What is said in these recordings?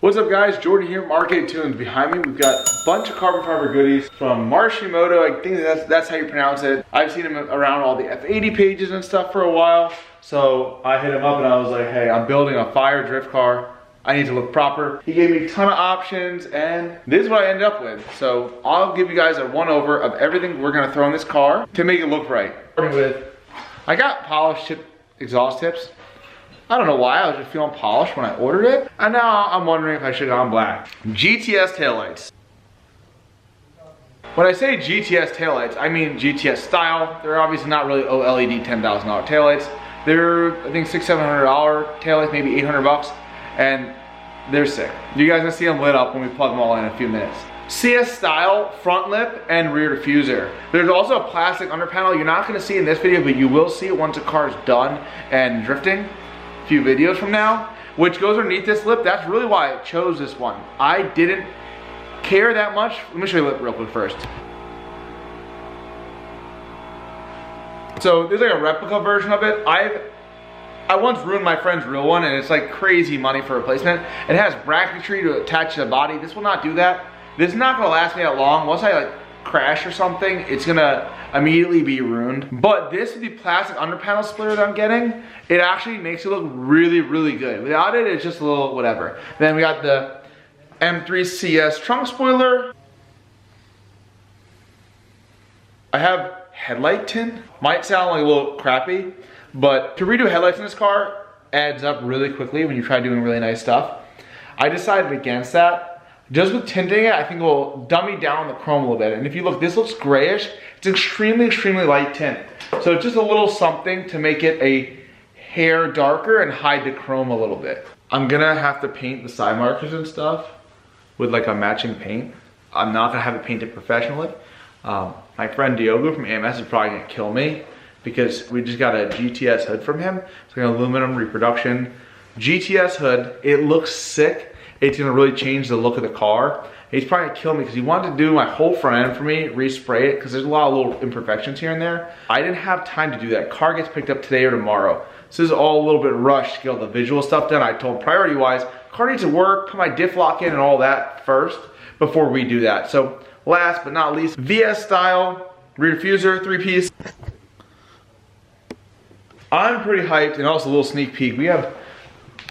What's up guys, Jordan here, Market Tunes. Behind me we've got a bunch of carbon fiber goodies from Marshimoto. I think that's how you pronounce it. I've seen him around all the F80 pages and stuff for a while. So I hit him up and I was like, hey, I'm building a fire drift car. I need to look proper. He gave me a ton of options and this is what I ended up with. So I'll give you guys a one-over of everything we're gonna throw in this car to make it look right. Starting with, I got polished tip exhaust tips. I don't know why, I was just feeling polished when I ordered it. And now I'm wondering if I should have gone black. GTS taillights. When I say GTS taillights, I mean GTS style. They're obviously not really OLED $10,000 taillights. They're, I think, $600-700 taillights, maybe 800 bucks. And they're sick. You guys can see them lit up when we plug them all in a few minutes. CS style front lip and rear diffuser. There's also a plastic under panel. You're not gonna see in this video, but you will see it once the car is done and drifting. Few videos from now, which goes underneath this lip. That's really why I chose this one. I didn't care that much. Let me show you the lip real quick first. So there's like a replica version of it. I once ruined my friend's real one and it's like crazy money for replacement. It has bracketry to attach to the body. This will not do that. This is not gonna last me that long. Once I like crash or something, it's gonna immediately be ruined. But this is the plastic underpanel splitter that I'm getting. It actually makes it look really, really good. Without it, it's just a little whatever. Then we got the M3 CS trunk spoiler. I have headlight tint. Might sound like a little crappy, but to redo headlights in this car adds up really quickly when you try doing really nice stuff. I decided against that. Just with tinting it, I think it will dummy down the chrome a little bit. And if you look, this looks grayish. It's extremely, extremely light tint. So it's just a little something to make it a hair darker and hide the chrome a little bit. I'm gonna have to paint the side markers and stuff with like a matching paint. I'm not gonna have it painted professionally. My friend Diogo from AMS is probably gonna kill me because we just got a GTS hood from him. It's like an aluminum reproduction GTS hood. It looks sick. It's gonna really change the look of the car. He's probably gonna kill me because he wanted to do my whole front end for me, respray it, because there's a lot of little imperfections here and there. I didn't have time to do that. Car gets picked up today or tomorrow. So this is all a little bit rushed to get all the visual stuff done. I told him priority-wise, car needs to work, put my diff lock in and all that first before we do that. So last but not least, VS style, rear diffuser, 3-piece. I'm pretty hyped, and also a little sneak peek.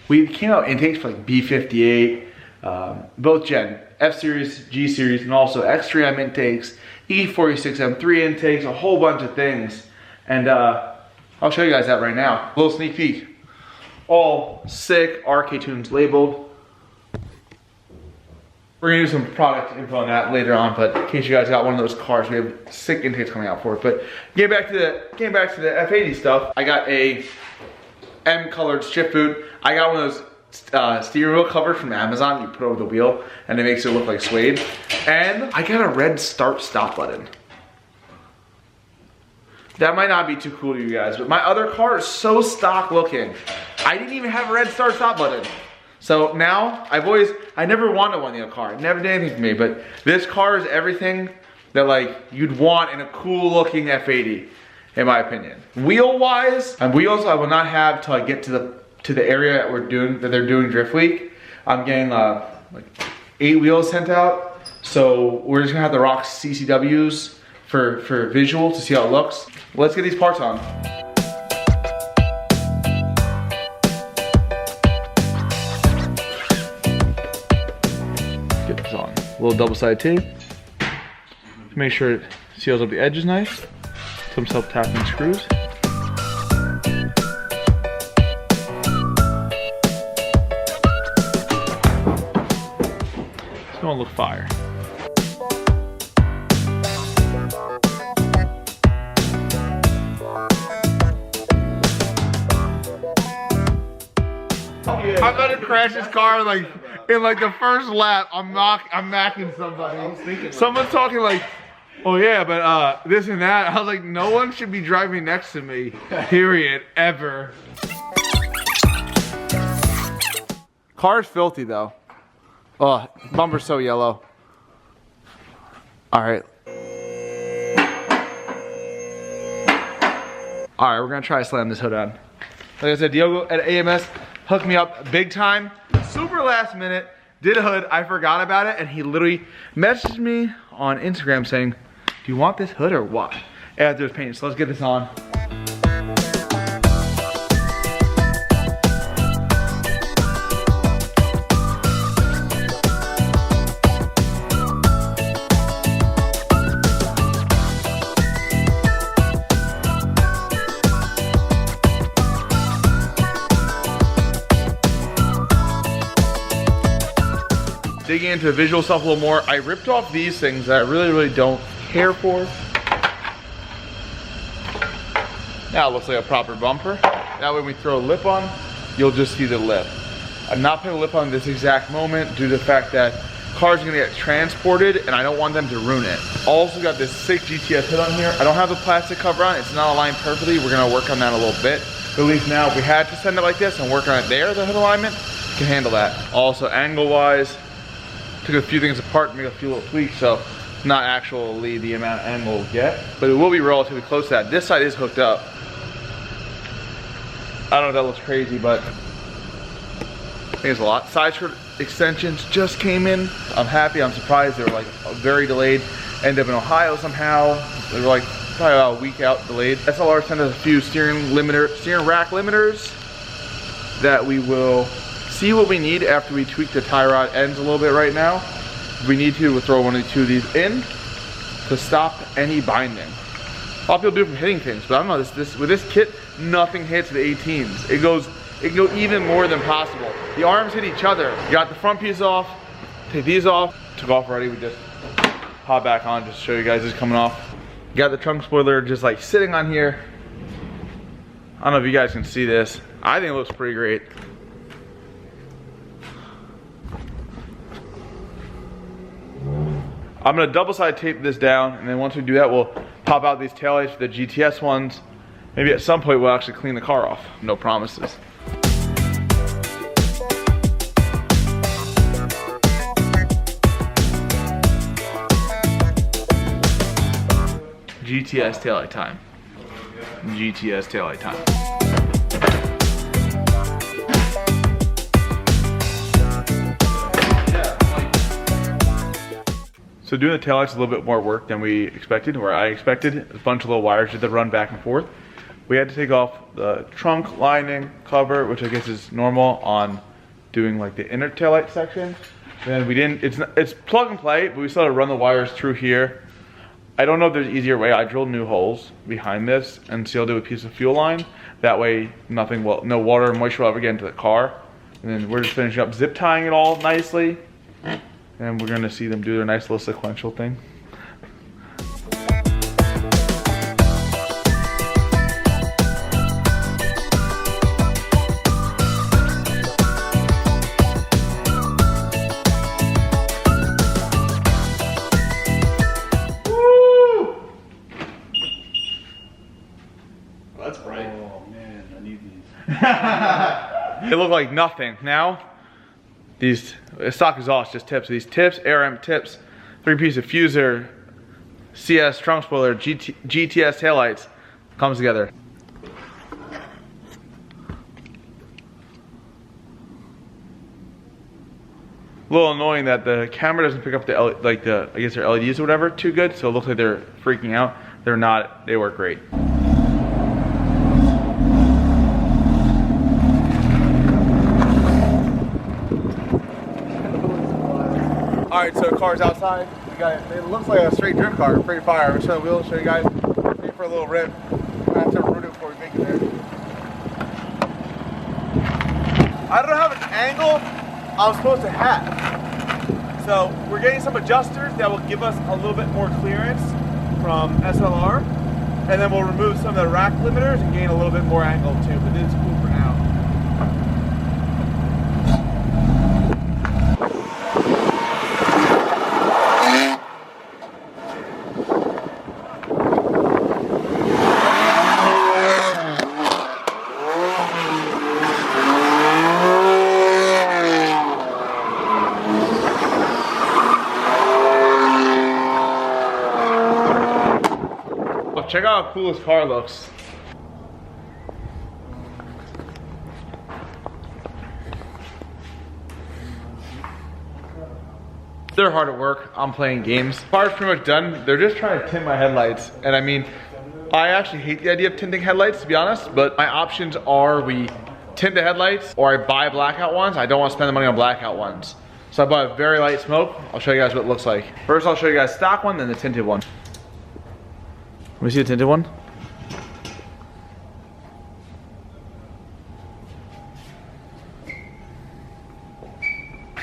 We came out intakes for like B58, both gen, F series, G series, and also X3M intakes, E46M3 intakes, a whole bunch of things. And I'll show you guys that right now. A little sneak peek. All sick, RK Tunes labeled. We're gonna do some product info on that later on, but in case you guys got one of those cars, we have sick intakes coming out for it. But getting back to the F80 stuff, I got a M-colored strip boot. I got one of those steering wheel covers from Amazon you put over the wheel and it makes it look like suede. And I got a red start-stop button. That might not be too cool to you guys, but my other car is so stock looking. I didn't even have a red start-stop button. So now, I never wanted one in a car. It never did anything for me, but this car is everything that like you'd want in a cool looking F80. In my opinion. Wheel-wise, and wheels I will not have till I get to the area that they're doing Drift Week. I'm getting like 8 wheels sent out, so we're just gonna have to rock CCWs for visual to see how it looks. Let's get these parts on. Get this on. A little double-sided tape to make sure it seals up the edges nice. Some self-tapping screws. It's gonna look fire. I'm about to crash this car like in like the first lap. I'm macking somebody. Someone's talking like, oh yeah, but this and that. I was like, no one should be driving next to me, period, ever. Car's filthy though. Oh, bumper's so yellow. All right. All right, we're gonna try to slam this hood on. Like I said, Diogo at AMS hooked me up big time, super last minute. did a hood, I forgot about it, and he literally messaged me on Instagram saying, do you want this hood or what? After it's painted, so let's get this on. Digging into the visual stuff a little more, I ripped off these things that I really don't care for. Now it looks like a proper bumper. That way when we throw a lip on, you'll just see the lip. I'm not putting a lip on this exact moment due to the fact that cars are gonna get transported and I don't want them to ruin it. Also got this sick GTS hood on here. I don't have the plastic cover on, it's not aligned perfectly. We're gonna work on that a little bit. But at least now if we had to send it like this and work on it there, the hood alignment, can handle that. Also angle wise, took a few things apart to make a few little tweaks, so not actually the amount of angle we'll get, but it will be relatively close to that. This side is hooked up. I don't know if that looks crazy, but I think it's a lot. Side skirt extensions just came in. I'm happy, I'm surprised. They were like very delayed. Ended up in Ohio somehow. They were like probably about a week out delayed. SLR sent us a few steering rack limiters that we will see what we need after we tweak the tie rod ends a little bit right now. If we need to, we'll throw one or two of these in to stop any binding. A lot of people do it from hitting things, but I don't know, with this kit, nothing hits the 18s. It can go even more than possible. The arms hit each other. You got the front piece off, take these off, took off already, we just pop back on just to show you guys this coming off. You got the trunk spoiler just like sitting on here. I don't know if you guys can see this. I think it looks pretty great. I'm gonna double side tape this down, and then once we do that, we'll pop out these taillights for the GTS ones. Maybe at some point we'll actually clean the car off. No promises. GTS taillight time. GTS taillight time. So doing the taillights is a little bit more work than we expected, or I expected. A bunch of little wires just to run back and forth. We had to take off the trunk lining cover, which I guess is normal on doing like the inner taillight section. Then we didn't, it's plug and play, but we still had to run the wires through here. I don't know if there's an easier way. I drilled new holes behind this and sealed it with a piece of fuel line. That way no water or moisture will ever get into the car. And then we're just finishing up zip tying it all nicely. And we're gonna see them do their nice little sequential thing. Woo! Well, that's bright. Oh man, I need these. They look like nothing. Now, these stock exhaust just tips. These tips, ARM tips, 3-piece diffuser, CS trunk spoiler, GTS taillights comes together. A little annoying that the camera doesn't pick up the I guess their LEDs or whatever too good, so it looks like they're freaking out. They're not. They work great. Alright, so the car's outside. We got it looks like a straight drift car, pretty fire. I'm showing the wheels, show you guys. Wait for a little rip. I have to root it before we make it there. I don't have an angle I'm supposed to have. So we're getting some adjusters that will give us a little bit more clearance from SLR. And then we'll remove some of the rack limiters and gain a little bit more angle too. But this is cool for now. Check out how cool this car looks. They're hard at work. I'm playing games. Car's pretty much done. They're just trying to tint my headlights. And I mean, I actually hate the idea of tinting headlights, to be honest, but my options are we tint the headlights or I buy blackout ones. I don't want to spend the money on blackout ones. So I bought a very light smoke. I'll show you guys what it looks like. First, I'll show you guys stock one, then the tinted one. Let me see the tinted one.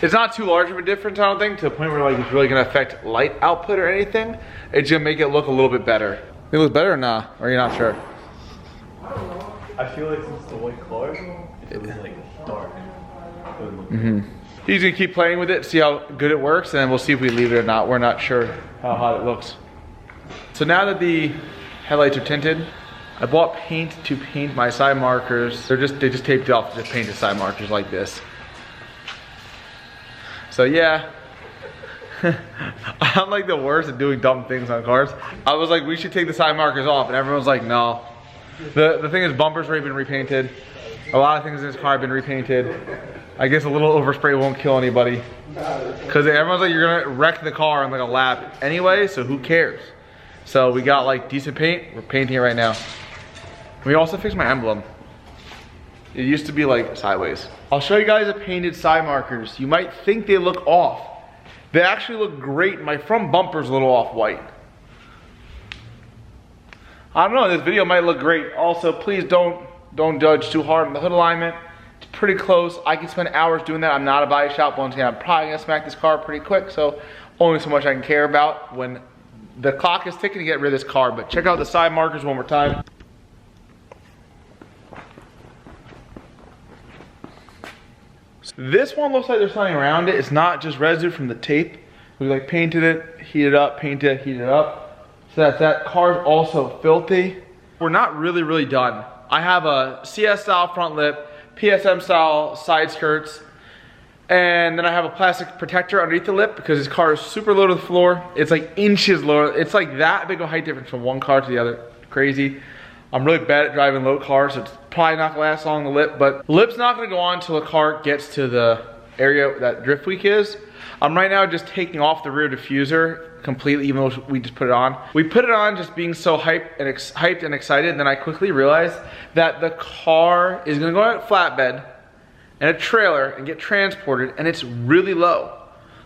It's not too large of a difference, I don't think, to the point where like it's really gonna affect light output or anything. It's gonna make it look a little bit better. It looks better or nah? Or are you not sure? I don't know. I feel like since the white car, it was like dark. He's gonna keep playing with it, see how good it works, and then we'll see if we leave it or not. We're not sure how hot it looks. So now that the headlights are tinted, I bought paint to paint my side markers. They just taped it off to just paint the side markers like this. So yeah, I'm like the worst at doing dumb things on cars. I was like, we should take the side markers off, and everyone's like, no. The thing is, bumpers already been repainted. A lot of things in this car have been repainted. I guess a little overspray won't kill anybody. Because everyone's like, you're gonna wreck the car on like a lap anyway, so who cares? So we got like decent paint, we're painting it right now. We also fixed my emblem. It used to be like sideways. I'll show you guys the painted side markers. You might think they look off. They actually look great. My front bumper's a little off-white. I don't know, this video might look great. Also, please don't judge too hard on the hood alignment. It's pretty close. I can spend hours doing that. I'm not a body shop. Once again, I'm probably gonna smack this car pretty quick, so only so much I can care about when the clock is ticking to get rid of this car. But check out the side markers one more time. This one looks like there's something around it. It's not just residue from the tape. We like painted it, heated up, painted it, heated up. So that car's also filthy. We're not really done. I have a CS style front lip, PSM style side skirts, and then I have a plastic protector underneath the lip because this car is super low to the floor. It's like inches lower. It's like that big of a height difference from one car to the other. Crazy. I'm really bad at driving low cars, so it's probably not gonna last long the lip, but the lip's not gonna go on until the car gets to the area that drift week is. I'm right now just taking off the rear diffuser completely, even though we just put it on. We put it on just being so hyped and excited, and then I quickly realized that the car is gonna go on a flatbed and a trailer and get transported, and it's really low.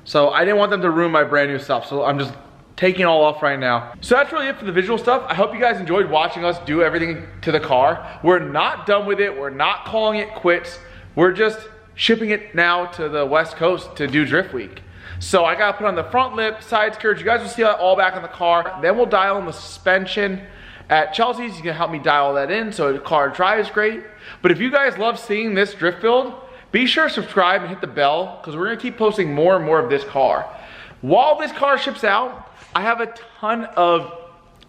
So I didn't want them to ruin my brand new stuff, so I'm just taking it all off right now. So that's really it for the visual stuff. I hope you guys enjoyed watching us do everything to the car. We're not done with it. We're not calling it quits. We're just shipping it now to the West Coast to do Drift Week. So I gotta put on the front lip, side skirts. You guys will see that all back on the car. Then we'll dial in the suspension at Chelsea's. You can help me dial that in so the car drives great. But if you guys love seeing this drift build, be sure to subscribe and hit the bell because we're gonna keep posting more and more of this car. While this car ships out, I have a ton of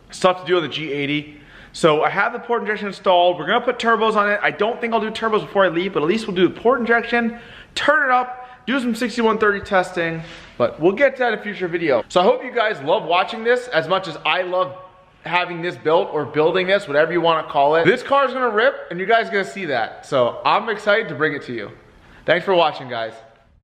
stuff to do on the G80. So I have the port injection installed. We're gonna put turbos on it. I don't think I'll do turbos before I leave, but at least we'll do the port injection, turn it up, do some 6130 testing, but we'll get to that in a future video. So I hope you guys love watching this as much as I love having this built or building this, whatever you wanna call it. This car is gonna rip and you guys are gonna see that. So I'm excited to bring it to you. Thanks for watching, guys.